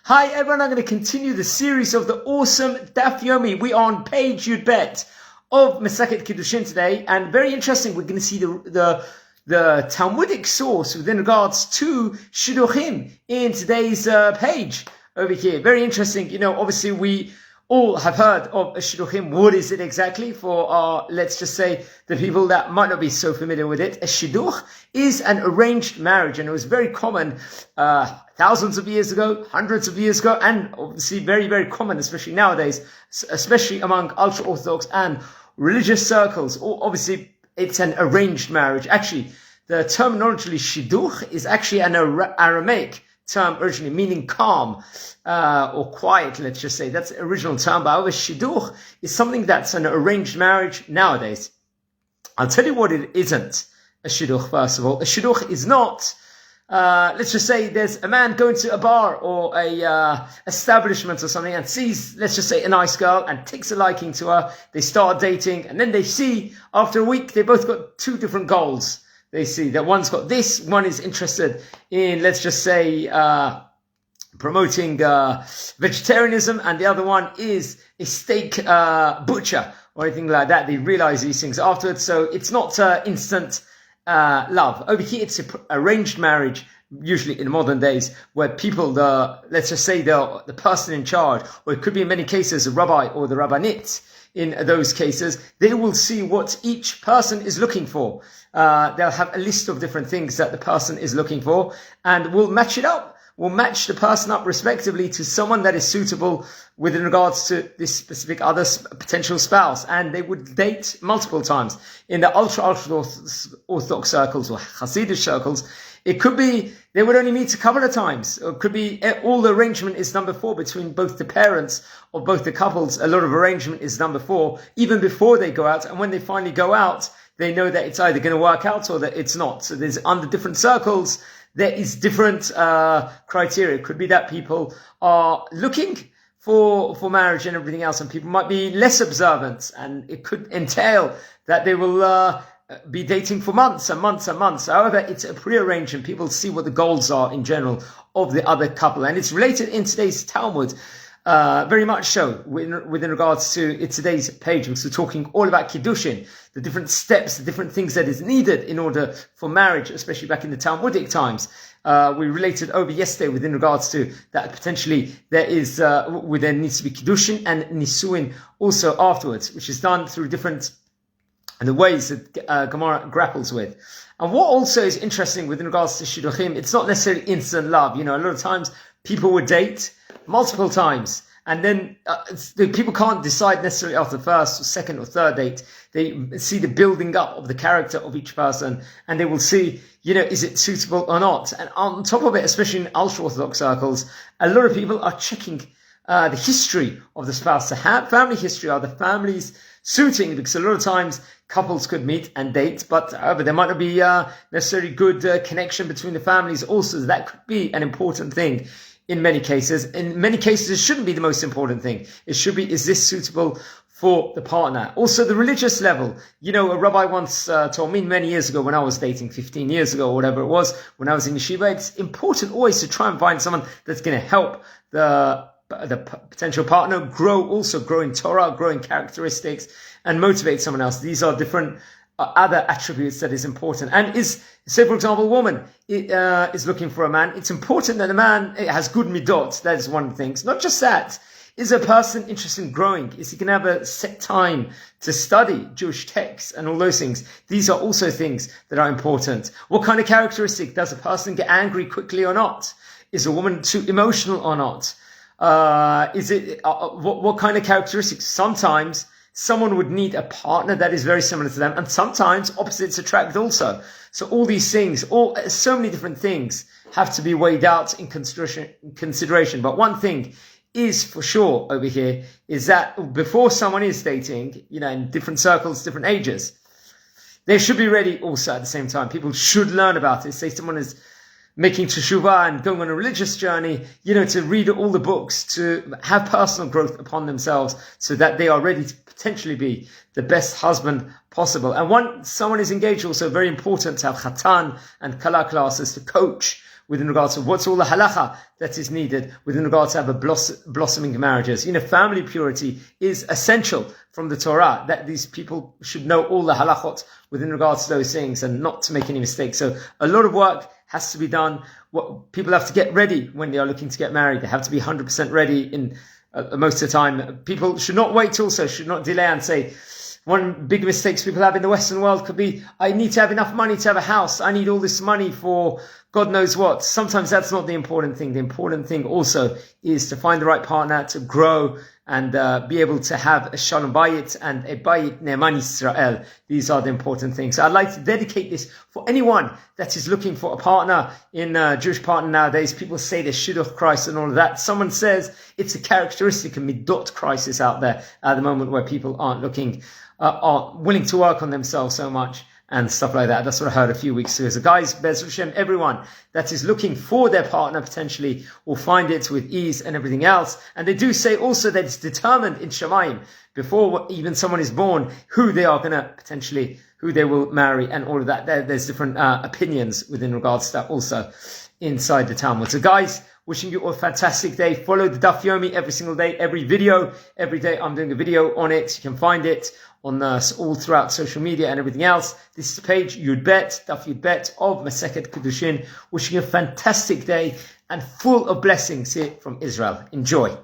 Hi everyone, I'm going to continue the series of the awesome Daf Yomi. We are on page Yud Bet of Masechet Kiddushin today, and very interesting, we're going to see the Talmudic source within regards to Shidduchim in today's page over here. Very interesting. Obviously we all have heard of a Shidduchim. What is it exactly for our, let's just say, the people that might not be so familiar with it? A Shidduch is an arranged marriage, and it was very common thousands of years ago, hundreds of years ago, and obviously very, very common, especially nowadays, especially among ultra-Orthodox and religious circles. Obviously, it's an arranged marriage. Actually, the terminology Shidduch is actually an Aramaic term originally, meaning calm or quiet, let's just say. That's the original term. But however, Shidduch is something that's an arranged marriage nowadays. I'll tell you what it isn't, a Shidduch, first of all. A Shidduch is not, let's just say there's a man going to a bar or a establishment or something and sees, let's just say, a nice girl and takes a liking to her. They start dating, and then they see, after a week, they both got two different goals. They see that one's got this, one is interested in, let's just say, promoting vegetarianism, and the other one is a steak butcher or anything like that. They realize these things afterwards, so it's not instant love. Over here, it's an arranged marriage, usually in modern days, where people, let's just say the person in charge, or it could be in many cases a rabbi or the rabbinate. In those cases, they will see what each person is looking for. They'll have a list of different things that the person is looking for, and will match it up. Will match the person up respectively to someone that is suitable with regards to this specific other potential spouse. And they would date multiple times. In the ultra-Orthodox circles or Hasidic circles, it could be they would only meet a couple of times. Or it could be all the arrangement is done before between both the parents of both the couples. A lot of arrangement is done before, even before they go out. And when they finally go out, they know that it's either going to work out or that it's not. So there's under different circles, there is different criteria. It could be that people are looking for marriage and everything else, and people might be less observant, and it could entail that they will be dating for months and months and months. However, it's a prearranged, and people see what the goals are in general of the other couple, and it's related in today's Talmud. Very much so within regards to today's page, because we're talking all about Kiddushin, the different steps, the different things that is needed in order for marriage, especially back in the Talmudic times. We related over yesterday within regards to that potentially there needs to be Kiddushin and Nisuin also afterwards, which is done through different the ways that Gemara grapples with. And what also is interesting within regards to Shidduchim, it's not necessarily instant love. A lot of times people would date multiple times, and then the people can't decide necessarily after the first or second or third date. They see the building up of the character of each person, and they will see, is it suitable or not. And on top of it, especially in ultra-Orthodox circles, a lot of people are checking the history of the spouse. The family history, are the families suiting? Because a lot of times couples could meet and date, but however, there might not be necessarily good connection between the families also. That could be an important thing. In many cases, it shouldn't be the most important thing. It should be, is this suitable for the partner? Also, the religious level. A rabbi once told me many years ago when I was dating, 15 years ago or whatever it was, when I was in yeshiva, it's important always to try and find someone that's going to help the potential partner grow in Torah, grow in characteristics, and motivate someone else. These are different other attributes that is important. And say for example, a woman is looking for a man. It's important that the man has good midot. That is one of the things. Not just that. Is a person interested in growing? Is he going to have a set time to study Jewish texts and all those things? These are also things that are important. What kind of characteristic? Does a person get angry quickly or not? Is a woman too emotional or not? What kind of characteristics? Sometimes someone would need a partner that is very similar to them, and sometimes opposites attract also. So all these things, so many different things have to be weighed out in consideration. But one thing is for sure over here is that before someone is dating, in different circles, different ages, they should be ready also at the same time. People should learn about it. Say someone is making teshuvah and going on a religious journey, to read all the books, to have personal growth upon themselves so that they are ready to potentially be the best husband possible. And once someone is engaged, also very important to have chatan and kala classes to coach within regards to what's all the halacha that is needed within regards to have a blossoming marriages. Family purity is essential from the Torah, that these people should know all the halachot within regards to those things and not to make any mistakes. So a lot of work has to be done. What people have to get ready when they are looking to get married. They have to be 100% ready in most of the time. People should not wait also, should not delay and say, one big mistakes people have in the Western world could be, I need to have enough money to have a house. I need all this money for God knows what. Sometimes that's not the important thing. The important thing also is to find the right partner, to grow and be able to have a shalom bayit and a bayit ne'eman Yisrael. These are the important things. So I'd like to dedicate this for anyone that is looking for a partner in Jewish partner nowadays. People say the shidduch crisis and all of that. Someone says it's a characteristic of midot crisis out there at the moment where people aren't willing to work on themselves so much and stuff like that. That's what I heard a few weeks ago. So guys, Be'ez Hashem, everyone that is looking for their partner potentially will find it with ease and everything else. And they do say also that it's determined in Shamayim before even someone is born who they are going to potentially, who they will marry and all of that. There's different opinions within regards to that also inside the Talmud. So guys, wishing you a fantastic day. Follow the Daf Yomi every single day, every day I'm doing a video on it. You can find it on all throughout social media and everything else. This is the page Yud Bet, Daf Yud Bet of Masechet Kiddushin. Wishing you a fantastic day and full of blessings here from Israel. Enjoy.